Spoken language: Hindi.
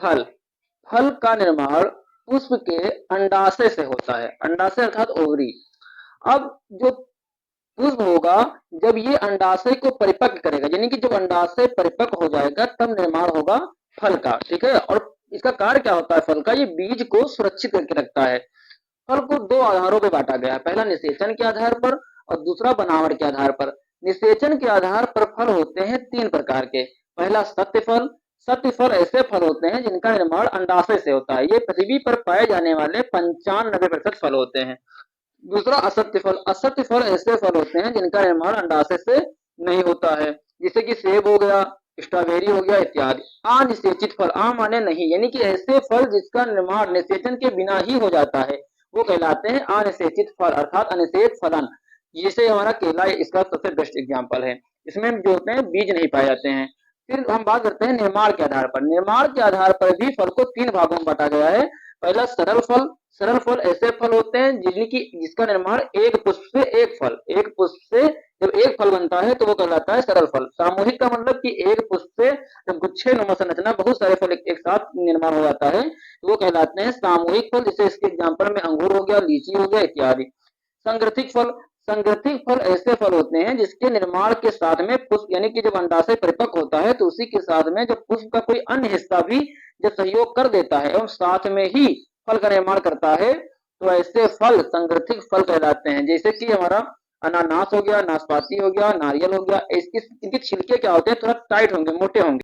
फल। फल का निर्माण पुष्प के अंडाशय से होता है। अंडाशय अर्थात ओवरी। अब जो पुष्प होगा, जब ये अंडाशय को परिपक्व करेगा, यानी कि जब अंडाशय परिपक्व हो जाएगा तब निर्माण होगा फल का। ठीक है। और इसका कार्य क्या होता है फल का? ये बीज को सुरक्षित करके रखता है। फल को दो आधारों पर बांटा गया है। पहला निषेचन के आधार पर और दूसरा बनावट के आधार पर। निषेचन के आधार पर फल होते हैं तीन प्रकार के। पहला सत्य फल। सत्य फल ऐसे फल होते हैं जिनका निर्माण अंडाशय से होता है। ये पृथ्वी पर पाए जाने वाले 95% फल होते हैं। दूसरा असत्य फल। असत्य फल ऐसे फल होते हैं जिनका निर्माण अंडाशय से नहीं होता है, जैसे कि सेब हो गया, स्ट्रॉबेरी हो गया इत्यादि। अनिषेचित फल, आ माने नहीं, यानी कि ऐसे फल जिसका निर्माण निषेचन के बिना ही हो जाता है वो कहलाते हैं अनिषेचित फल अर्थात अनिषेध फलन। जैसे हमारा केला इसका सबसे बेस्ट एग्जाम्पल है। इसमें जो होते हैं बीज नहीं पाए जाते हैं। फिर हम बात करते हैं निर्माण के आधार पर। निर्माण के आधार पर भी फल को तीन भागों में बांटा गया है। पहला सरल फल। सरल फल ऐसे फल होते हैं जिनकी जिसका निर्माण एक पुष्प से एक फल, एक पुष्प से जब एक फल बनता है तो वो कहलाता है सरल फल। सामूहिक का मतलब कि एक पुष्प से जब गुच्छे नुमा संरचना बहुत सारे फल एक साथ निर्माण हो जाता है तो वो कहलाते हैं सामूहिक फल। जैसे इसके एग्जाम्पल में अंगूर हो गया, लीची हो गया इत्यादि। संग्रथिक फल। संग्रथिक फल ऐसे फल होते हैं जिसके निर्माण के साथ में पुष्प, यानी कि जब अंडाशय परिपक्व होता है तो उसी के साथ में जब पुष्प का कोई अन्य हिस्सा भी जब सहयोग कर देता है एवं साथ में ही फल का निर्माण करता है तो ऐसे फल संग्रथिक फल कहलाते हैं। जैसे कि हमारा अनानास हो गया, नाशपाती हो गया, नारियल हो गया। इनके छिलके क्या होते हैं? थोड़ा टाइट होंगे, मोटे होंगे।